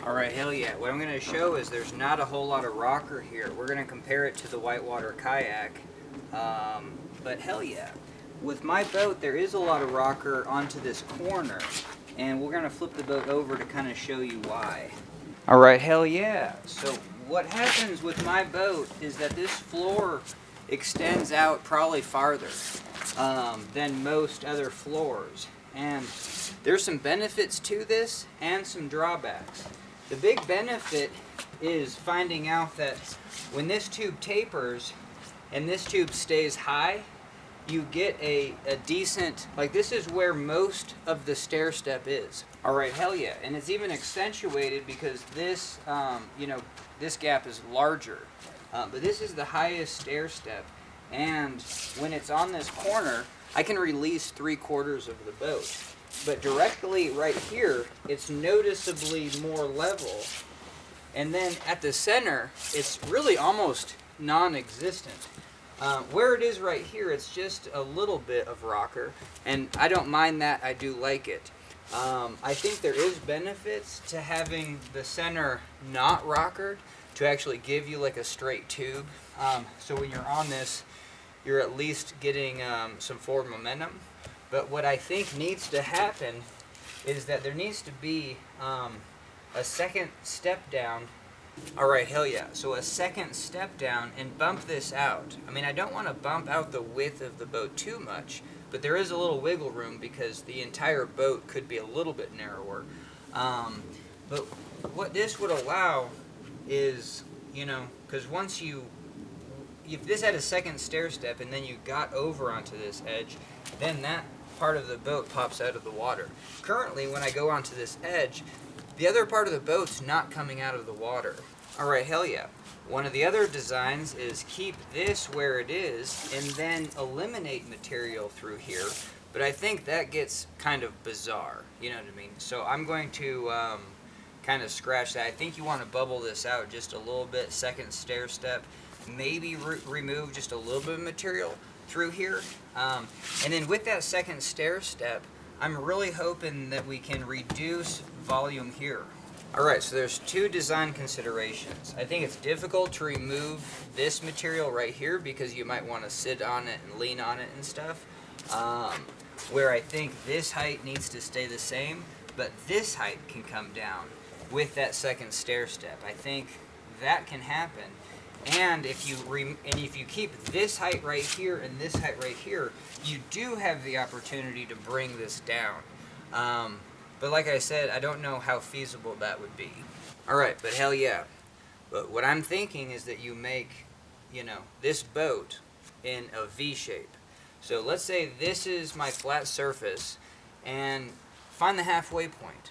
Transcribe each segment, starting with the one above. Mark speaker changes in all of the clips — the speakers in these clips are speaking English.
Speaker 1: Alright, hell yeah. What I'm going to show is there's not a whole lot of rocker here. We're going to compare it to the whitewater kayak. But hell yeah. With my boat, there is a lot of rocker onto this corner. And we're going to flip the boat over to kind of show you why. Alright, hell yeah. So what happens with my boat is that this floor extends out probably farther than most other floors. And there's some benefits to this and some drawbacks. The big benefit is finding out that when this tube tapers and this tube stays high, you get a decent, like this is where most of the stair step is. Alright, hell yeah. And it's even accentuated because this, this gap is larger. But this is the highest stair step. And when it's on this corner, I can release 3/4 of the boat. But directly right here, it's noticeably more level. And then at the center, it's really almost non-existent. Where it is right here, it's just a little bit of rocker. And I don't mind that, I do like it. I think there is benefits to having the center not rockered to actually give you like a straight tube. So when you're on this, you're at least getting some forward momentum. But what I think needs to happen is that there needs to be a second step down. Alright, hell yeah. So a second step down and bump this out. I mean, I don't want to bump out the width of the boat too much, but there is a little wiggle room because the entire boat could be a little bit narrower. But what this would allow is, because once if this had a second stair step and then you got over onto this edge, then that part of the boat pops out of the water. Currently, when I go onto this edge, the other part of the boat's not coming out of the water. Alright, hell yeah. One of the other designs is keep this where it is and then eliminate material through here. But I think that gets kind of bizarre, you know what I mean? So I'm going to kind of scratch that. I think you want to bubble this out just a little bit, second stair step. Maybe remove just a little bit of material through here. And then with that second stair step, I'm really hoping that we can reduce volume here. Alright, so there's two design considerations. I think it's difficult to remove this material right here because you might want to sit on it and lean on it and stuff. Where I think this height needs to stay the same, but this height can come down with that second stair step. I think that can happen. And if you keep this height right here and this height right here, you do have the opportunity to bring this down. But like I said, I don't know how feasible that would be. Alright, but hell yeah. But what I'm thinking is that you make, this boat in a V shape. So let's say this is my flat surface and find the halfway point.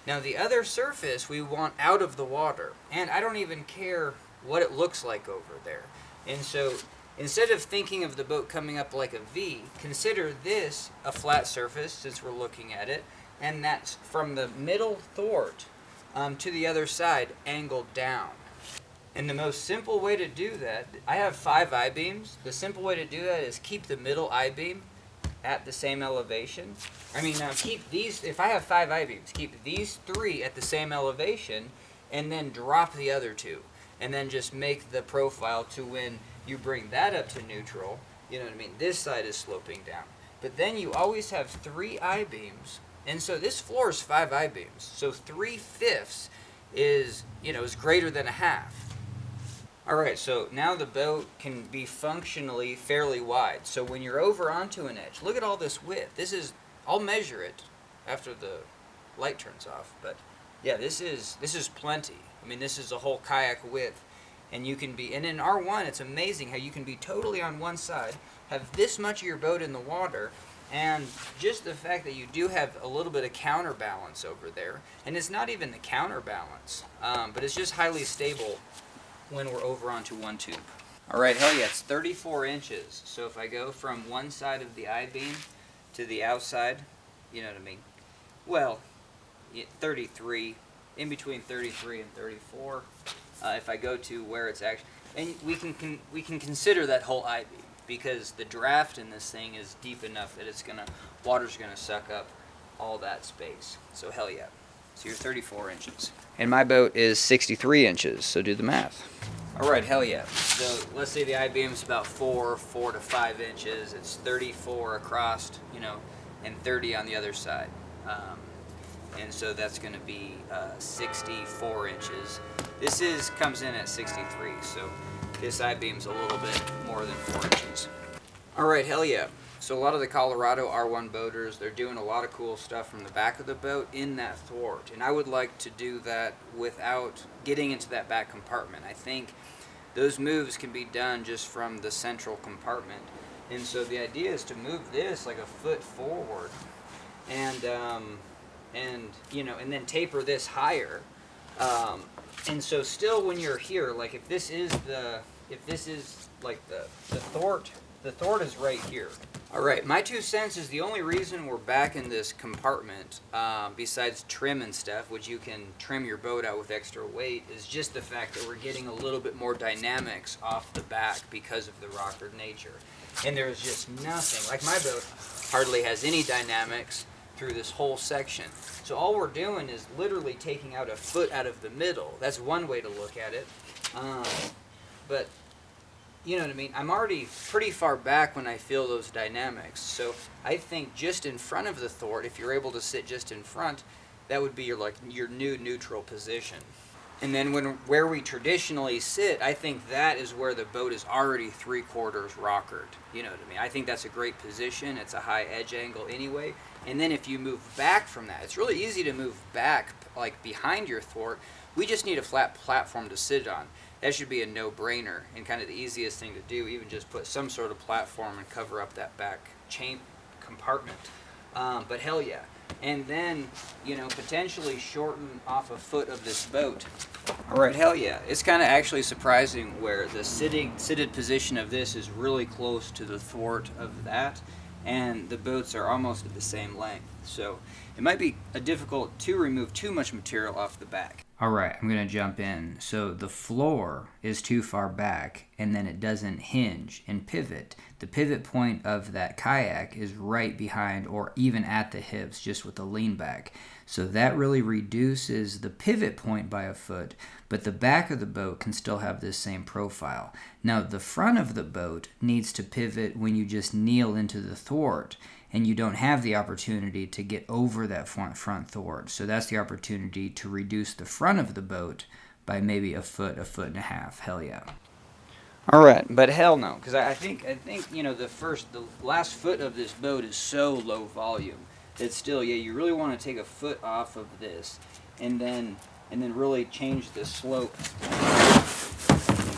Speaker 1: Now the other surface we want out of the water. And I don't even care what it looks like over there. And so instead of thinking of the boat coming up like a V, consider this a flat surface since we're looking at it, and that's from the middle thwart to the other side angled down. And the most simple way to do that, I have 5 I-beams. The simple way to do that is keep the middle I-beam at the same elevation. Keep these, if I have 5 I-beams, keep these 3 at the same elevation and then drop the other 2. And then just make the profile to when you bring that up to neutral, this side is sloping down. But then you always have 3 I-beams, and so this floor is 5 I-beams. So 3/5 is greater than a half. Alright, so now the boat can be functionally fairly wide. So when you're over onto an edge, look at all this width. I'll measure it after the light turns off, but yeah, this is plenty. This is a whole kayak width, and you can be, and in R1, it's amazing how you can be totally on one side, have this much of your boat in the water, and just the fact that you do have a little bit of counterbalance over there, and it's not even the counterbalance, but it's just highly stable when we're over onto one tube. Alright, hell yeah, it's 34 inches, so if I go from one side of the I-beam to the outside, well, 33, in between 33 and 34. If I go to where it's actually, and we can consider that whole I-beam because the draft in this thing is deep enough that water's gonna suck up all that space. So hell yeah. So you're 34 inches. And my boat is 63 inches, so do the math. All right, hell yeah. So let's say the I-beam is about 4 to 5 inches. It's 34 across, you know, and 30 on the other side. And so that's going to be 64 inches. This comes in at 63, so this I-beam's a little bit more than 4 inches. All right, hell yeah. So a lot of the Colorado R1 boaters, they're doing a lot of cool stuff from the back of the boat in that thwart. And I would like to do that without getting into that back compartment. I think those moves can be done just from the central compartment. And so the idea is to move this like a foot forward and you know, and then taper this higher. And so still when you're here, like if this is like the thwart is right here. All right, my 2 cents is the only reason we're back in this compartment, besides trim and stuff, which you can trim your boat out with extra weight, is just the fact that we're getting a little bit more dynamics off the back because of the rocker nature. And there's just nothing, like my boat hardly has any dynamics through this whole section. So all we're doing is literally taking out a foot out of the middle. That's one way to look at it. But you know what I mean? I'm already pretty far back when I feel those dynamics. So I think just in front of the thwart, if you're able to sit just in front, that would be your new neutral position. And then where we traditionally sit, I think that is where the boat is already 3/4 rockered. You know what I mean? I think that's a great position. It's a high edge angle anyway. And then if you move back from that, it's really easy to move back like behind your thwart. We just need a flat platform to sit on. That should be a no-brainer and kind of the easiest thing to do. Even just put some sort of platform and cover up that back chain compartment. But hell yeah. And then, you know, potentially shorten off a foot of this boat. All right, hell yeah. It's kind of actually surprising where the seated position of this is really close to the thwart of that, and the boats are almost at the same length. So it might be difficult to remove too much material off the back. All right, I'm going to jump in. So the floor is too far back, and then it doesn't hinge and pivot. The pivot point of that kayak is right behind or even at the hips, just with the lean back. So that really reduces the pivot point by a foot, but the back of the boat can still have this same profile. Now the front of the boat needs to pivot when you just kneel into the thwart, and you don't have the opportunity to get over that front thwart. So that's the opportunity to reduce the front of the boat by maybe a foot and a half. Hell yeah. All right, but hell no, because I think you know the last foot of this boat is so low volume that still, yeah, you really want to take a foot off of this, and then really change the slope.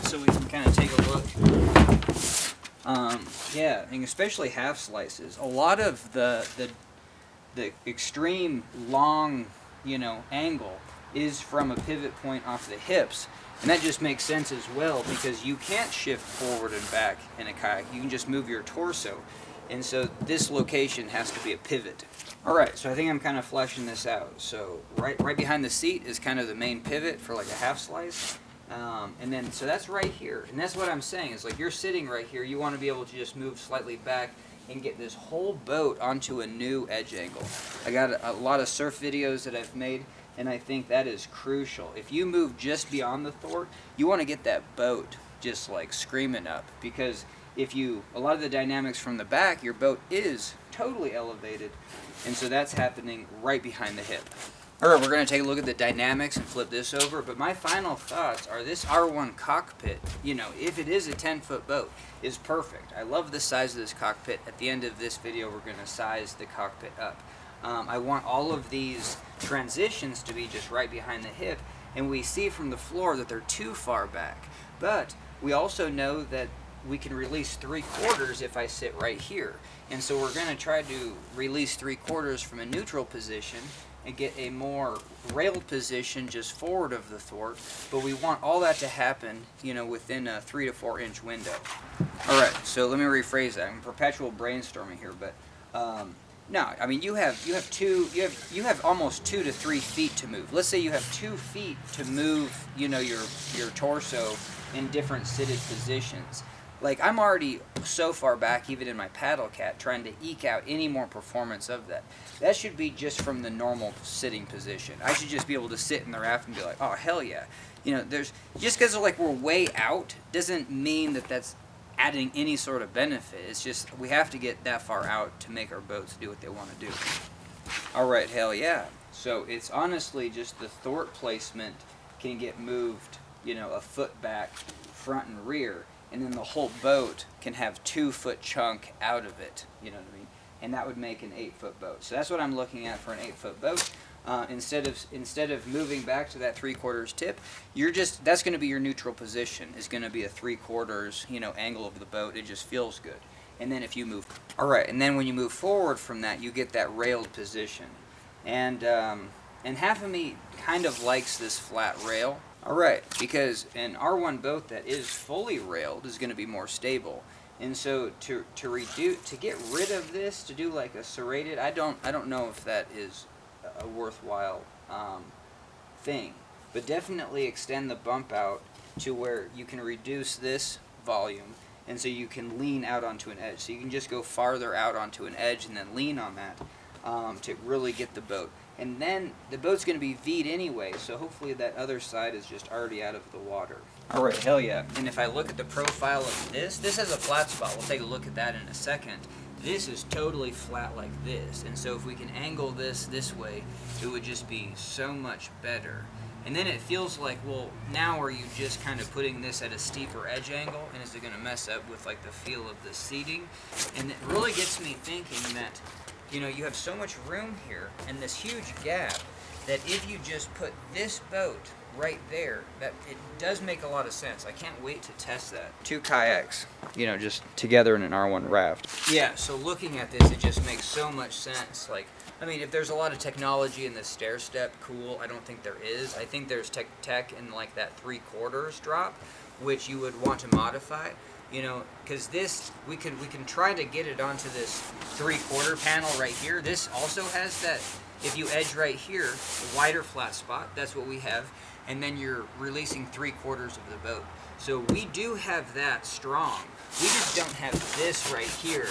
Speaker 1: So we can kind of take a look. Yeah, and especially half slices. A lot of the extreme long, you know, angle is from a pivot point off the hips, and that just makes sense as well because you can't shift forward and back in a kayak. You can just move your torso, and so this location has to be a pivot. All right, so I think I'm kind of fleshing this out. So right behind the seat is kind of the main pivot for like a half slice. And then, so that's right here. And that's what I'm saying, is like you're sitting right here, you want to be able to just move slightly back and get this whole boat onto a new edge angle. I got a lot of surf videos that I've made, and I think that is crucial. If you move just beyond the thwart, you want to get that boat just like screaming up, because a lot of the dynamics from the back, your boat is totally elevated, and so that's happening right behind the hip. All right, we're going to take a look at the dynamics and flip this over, but my final thoughts are this R1 cockpit, you know, if it is a 10-foot boat, is perfect. I love the size of this cockpit. At the end of this video, we're going to size the cockpit up. I want all of these transitions to be just right behind the hip, and we see from the floor that they're too far back. But we also know that we can release 3/4 if I sit right here. And so we're going to try to release 3/4 from a neutral position and get a more railed position just forward of the thwart, but we want all that to happen, you know, within a 3 to 4 inch window. All right, so let me rephrase that. I'm perpetual brainstorming here, but no, I mean you have almost 2 to 3 feet to move. Let's say you have 2 feet to move, you know, your torso in different seated positions. like I'm already so far back, even in my paddle cat, trying to eke out any more performance of that. That should be just from the normal sitting position. I should just be able to sit in the raft and be like, oh hell yeah. You know, there's just because like we're way out doesn't mean that that's adding any sort of benefit. It's just we have to get that far out to make our boats do what they want to do. All right, hell yeah. So it's honestly just the thwart placement can get moved, you know, a foot back, front and rear, and then the whole boat can have 2 foot chunk out of it. You know what I mean? And that would make an 8-foot boat. So that's what I'm looking at for an 8-foot boat. Instead of moving back to that 3/4 tip, that's going to be your neutral position. Is going to be a 3/4, you know, angle of the boat. It just feels good. And then if you move, all right, and then when you move forward from that, you get that railed position. And half of me kind of likes this flat rail. All right, because an R1 boat that is fully railed is going to be more stable. And so to get rid of this, to do like a serrated, I don't know if that is a worthwhile thing. But definitely extend the bump out to where you can reduce this volume, and so you can lean out onto an edge. So you can just go farther out onto an edge and then lean on that to really get the boat. And then the boat's going to be V'd anyway, so hopefully that other side is just already out of the water. All right, hell yeah. And if I look at the profile of this has a flat spot. We'll take a look at that in a second. This is totally flat like this, and so if we can angle this way, it would just be so much better. And then it feels like, well, now are you just kind of putting this at a steeper edge angle, and is it going to mess up with like the feel of the seating? And it really gets me thinking that, you know, you have so much room here and this huge gap that if you just put this boat right there, that it does make a lot of sense. I can't wait to test that. 2 kayaks, you know, just together in an R1 raft. Yeah, so looking at this, it just makes so much sense. Like, I mean, if there's a lot of technology in this stair step, cool. I don't think there is. I think there's tech in like that 3/4 drop, which you would want to modify. You know, because this, we can try to get it onto this 3/4 panel right here. This also has that, if you edge right here, the wider flat spot, that's what we have. And then you're releasing 3/4 of the boat. So we do have that strong. We just don't have this right here.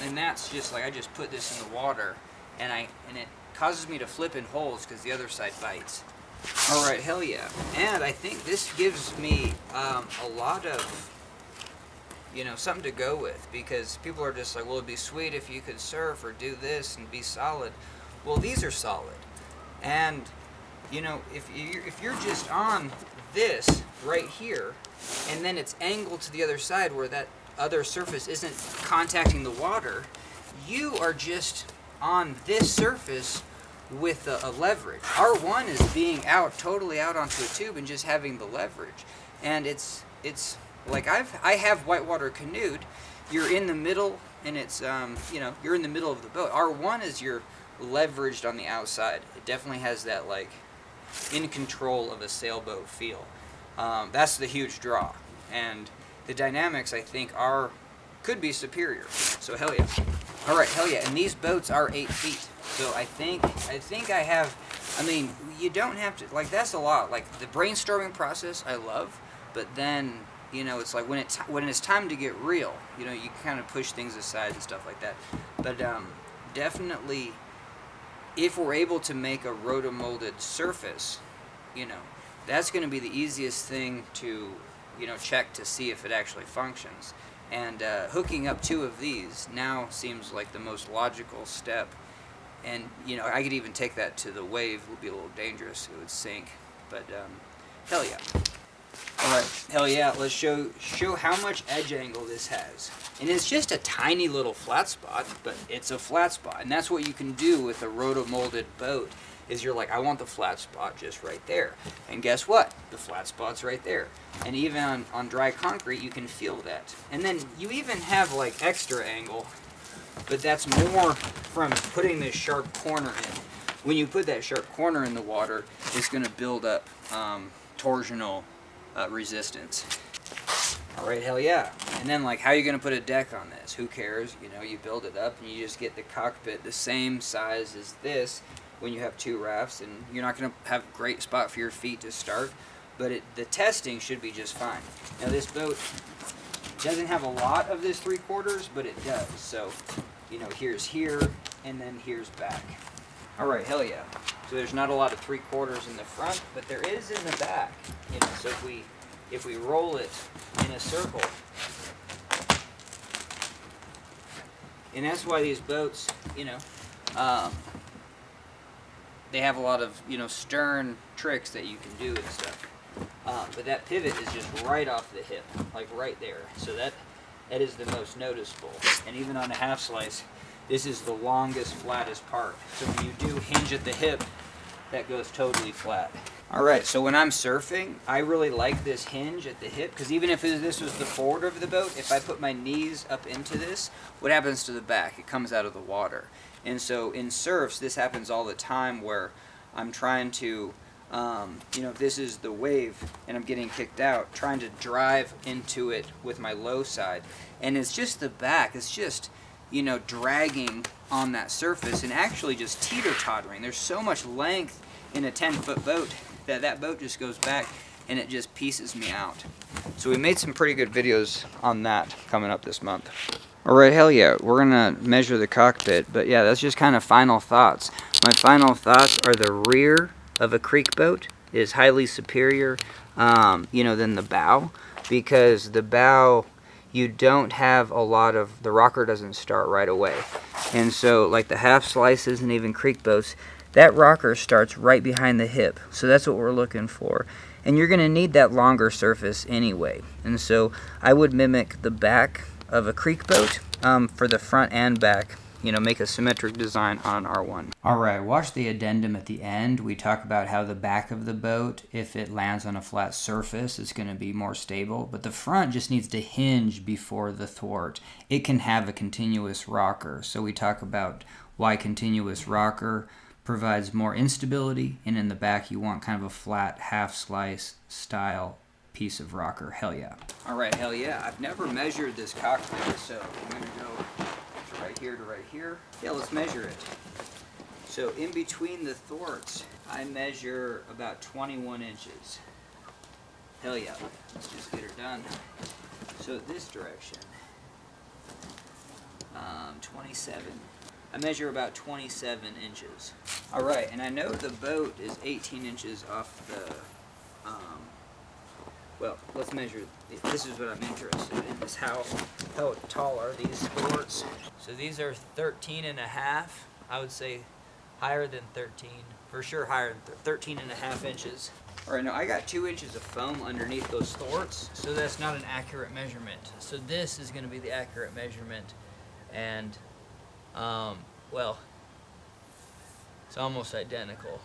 Speaker 1: And that's just like, I just put this in the water and it causes me to flip in holes because the other side bites. All right, hell yeah. And I think this gives me a lot of, you know, something to go with, because people are just like, well, it'd be sweet if you could surf or do this and be solid. Well, these are solid. And, you know, if you're just on this right here, and then it's angled to the other side where that other surface isn't contacting the water, you are just on this surface with a leverage. R1 is being totally out onto a tube and just having the leverage. And it's like I have whitewater canoed. You're in the middle, and it's you know, you're in the middle of the boat. R1 is you're leveraged on the outside. It definitely has that like in control of a sailboat feel. That's the huge draw, and the dynamics I think could be superior. So hell yeah. All right, hell yeah. And these boats are 8 feet. So I think I have. I mean, you don't have to, like, that's a lot. Like the brainstorming process, I love, but then, you know, it's like when it's time to get real, you know, you kind of push things aside and stuff like that. But definitely, if we're able to make a rotomolded surface, you know, that's going to be the easiest thing to, you know, check to see if it actually functions. And hooking up 2 of these now seems like the most logical step. And, you know, I could even take that to the wave. It would be a little dangerous. It would sink. But hell yeah. All right, hell yeah. Let's show how much edge angle this has. And it's just a tiny little flat spot, but it's a flat spot. And that's what you can do with a rotomolded boat, is you're like, I want the flat spot just right there. And guess what? The flat spot's right there. And even on dry concrete, you can feel that. And then you even have like extra angle, but that's more from putting this sharp corner in. When you put that sharp corner in the water, it's going to build up torsional resistance. All right, hell yeah. And then, like, how are you going to put a deck on this? Who cares? You know, you build it up and you just get the cockpit the same size as this when you have 2 rafts, and you're not going to have a great spot for your feet to start, but the testing should be just fine. Now this boat, Doesn't have a lot of this 3/4, but it does. So, you know, here's here, and then here's back. All right, hell yeah. So there's not a lot of 3/4 in the front, but there is in the back. You know, so if we roll it in a circle, and that's why these boats, you know, they have a lot of, you know, stern tricks that you can do and stuff. But that pivot is just right off the hip, like right there. So that is the most noticeable. And even on a half slice, this is the longest, flattest part. So when you do hinge at the hip, that goes totally flat. All right, so when I'm surfing, I really like this hinge at the hip, because even if this was the forward of the boat, if I put my knees up into this, what happens to the back? It comes out of the water. And so in surfs, this happens all the time where I'm trying to, you know, if this is the wave and I'm getting kicked out, trying to drive into it with my low side. And it's just the back, it's just, you know, dragging on that surface and actually just teeter-tottering. There's so much length in a 10-foot boat that boat just goes back and it just pieces me out. So we made some pretty good videos on that coming up this month. All right, hell yeah, we're gonna measure the cockpit, but yeah, that's just kind of final thoughts. My final thoughts are the rear of a creek boat is highly superior, you know, than the bow, because the bow, you don't have a lot of, the rocker doesn't start right away. And so like the half slices and even creek boats, that rocker starts right behind the hip. So that's what we're looking for. And you're gonna need that longer surface anyway. And so I would mimic the back of a creek boat for the front and back. You know, make a symmetric design on an R1. All right, watch the addendum at the end. We talk about how the back of the boat, if it lands on a flat surface, is going to be more stable, but the front just needs to hinge before the thwart. It can have a continuous rocker, so we talk about why continuous rocker provides more instability, and in the back you want kind of a flat half slice style piece of rocker. Hell yeah. All right, hell yeah. I've never measured this cockpit, so I'm going to go right here to right here. Yeah, let's measure it. So in between the thwarts, I measure about 21 inches. Hell yeah, let's just get her done. So this direction, 27. I measure about 27 inches. All right, and I know the boat is 18 inches off the, well, let's measure. This is what I'm interested in, is how tall are these thwarts. So these are 13 and a half. I would say higher than 13. For sure higher than 13 and a half inches. All right, now I got 2 inches of foam underneath those thwarts, so that's not an accurate measurement. So this is gonna be the accurate measurement. And, well, it's almost identical.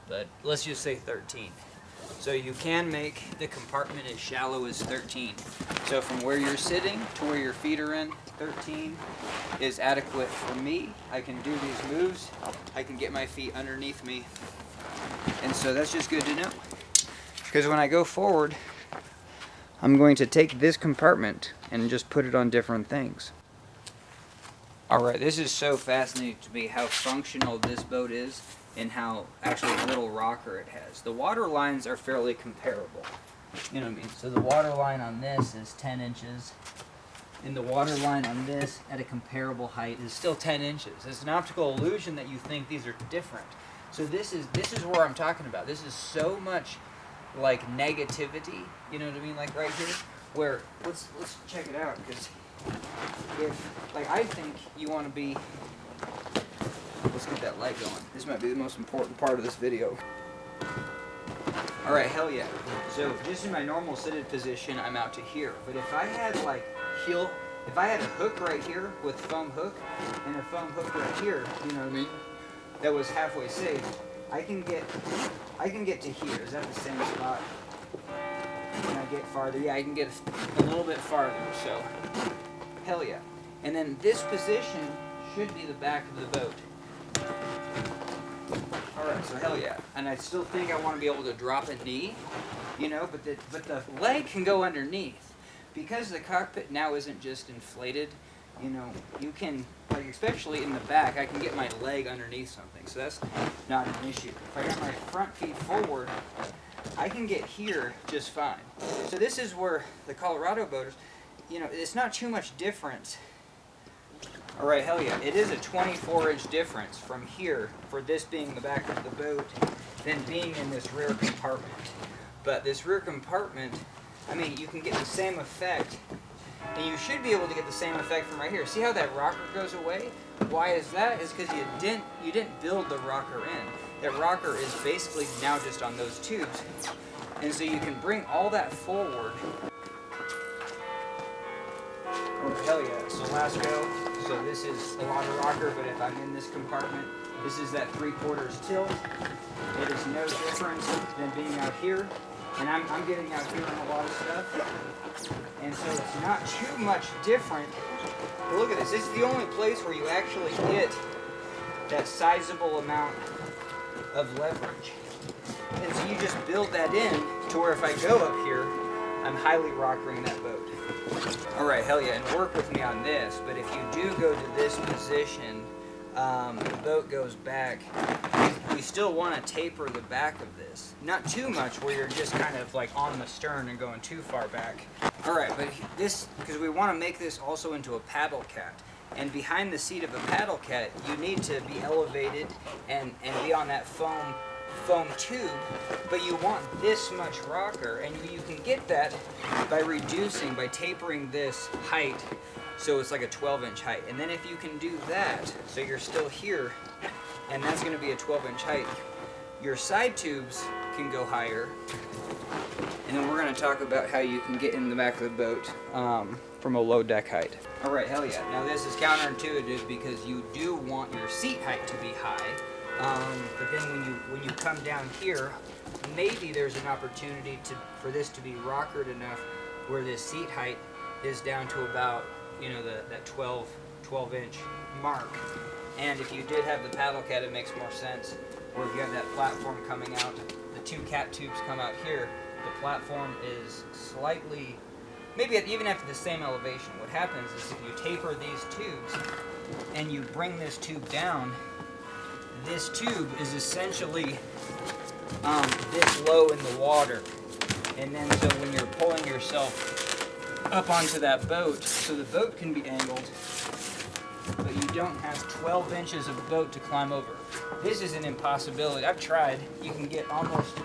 Speaker 1: But let's just say 13. So you can make the compartment as shallow as 13. So from where you're sitting to where your feet are in, 13 is adequate for me. I can do these moves. I can get my feet underneath me. And so that's just good to know. Because when I go forward, I'm going to take this compartment and just put it on different things. Alright, this is so fascinating to me how functional this boat is and how actually little rocker it has. The water lines are fairly comparable. You know what I mean? So the water line on this is 10 inches. And the water line on this at a comparable height is still 10 inches. It's an optical illusion that you think these are different. So this is where I'm talking about. This is so much like negativity, you know what I mean, like right here, where let's check it out, because if, like, I think you want to be, let's get that light going. This might be the most important part of this video. Alright, hell yeah. So just in my normal seated position, I'm out to here. But if I had like if I had a hook right here with foam hook and a foam hook right here, you know what I mean, that was halfway safe, I can get to here. Is that the same spot? Can I get farther? Yeah, I can get a little bit farther, so hell yeah. And then this position should be the back of the boat. Alright, so hell yeah. And I still think I want to be able to drop a knee, you know, but the leg can go underneath. Because the cockpit now isn't just inflated, you know, you can, like, especially in the back, I can get my leg underneath something, so that's not an issue. If I got my front feet forward, I can get here just fine. So this is where the Colorado boaters, you know, it's not too much difference. All right, hell yeah, it is a 24-inch difference from here for this being the back of the boat than being in this rear compartment. But this rear compartment, I mean, you can get the same effect, and you should be able to get the same effect from right here. See how that rocker goes away? Why is that? Is because you didn't build the rocker in. That rocker is basically now just on those tubes, and so you can bring all that forward. Oh hell yeah! So last go. So this is a lot of rocker, but if I'm in this compartment, this is that 3/4 tilt. It is no difference than being out here, and I'm getting out here on a lot of stuff, and so it's not too much different. But look at this. This is the only place where you actually get that sizable amount of leverage, and so you just build that in to where if I go up here, I'm highly rockering that boat. All right, hell yeah, and work with me on this, but if you do go to this position, the boat goes back, you still want to taper the back of this. Not too much where you're just kind of like on the stern and going too far back. All right, but this, because we want to make this also into a paddle cat. And behind the seat of a paddle cat, you need to be elevated and be on that foam tube, but you want this much rocker, and you can get that by tapering this height so it's like a 12-inch height. And then if you can do that, so you're still here, and that's going to be a 12-inch height, your side tubes can go higher. And then we're going to talk about how you can get in the back of the boat from a low deck height. All right, hell yeah. Now this is counterintuitive because you do want your seat height to be high. But then when you come down here, maybe there's an opportunity for this to be rockered enough where this seat height is down to about, you know, that 12-inch mark. And if you did have the paddle cat, it makes more sense. Or if you have that platform coming out, the two cat tubes come out here, the platform is slightly, maybe even after the same elevation. What happens is if you taper these tubes and you bring this tube down, this tube is essentially this low in the water, and then so when you're pulling yourself up onto that boat, so the boat can be angled, but you don't have 12 inches of boat to climb over. This is an impossibility. I've tried. You can get almost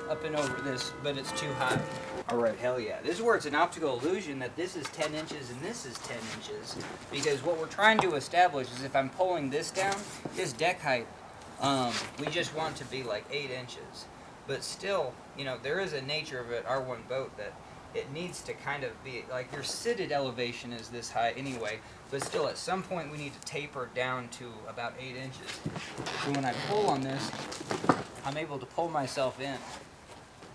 Speaker 1: up and over this, but it's too high. All right, hell yeah. This is where it's an optical illusion that this is 10 inches and this is 10 inches, because what we're trying to establish is if I'm pulling this down, this deck height, we just want to be like 8 inches. But still, you know, there is a nature of an R1 boat that it needs to kind of be, like your sitted elevation is this high anyway, but still at some point we need to taper down to about 8 inches. So when I pull on this, I'm able to pull myself in.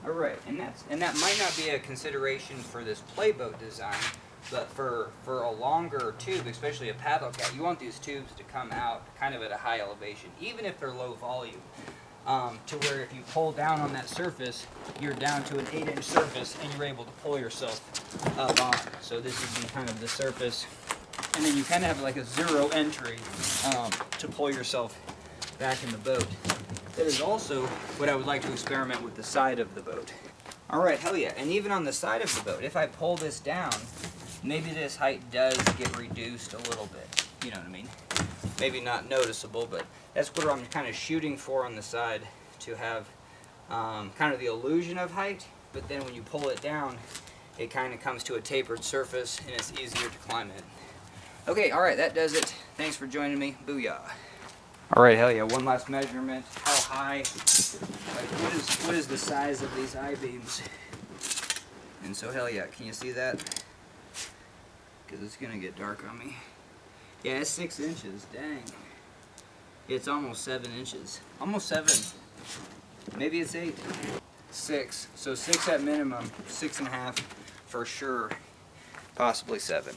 Speaker 1: All right, and that might not be a consideration for this playboat design, but for a longer tube, especially a paddle cat, you want these tubes to come out kind of at a high elevation, even if they're low volume, to where if you pull down on that surface, you're down to an 8-inch surface, and you're able to pull yourself up on. So this would be kind of the surface, and then you kind of have like a zero entry to pull yourself back in the boat. That is also what I would like to experiment with the side of the boat. All right, hell yeah, and even on the side of the boat, if I pull this down, maybe this height does get reduced a little bit, you know what I mean? Maybe not noticeable, but that's what I'm kind of shooting for on the side, to have kind of the illusion of height, but then when you pull it down, it kind of comes to a tapered surface and it's easier to climb it. Okay, all right, that does it. Thanks for joining me. Booyah. All right, hell yeah, one last measurement. How high, like what is the size of these I-beams? And so hell yeah, can you see that? Because it's gonna get dark on me. Yeah, it's 6 inches, dang. It's almost 7 inches. Almost 7. Maybe it's 8. 6, so 6 at minimum, 6.5 for sure, possibly 7.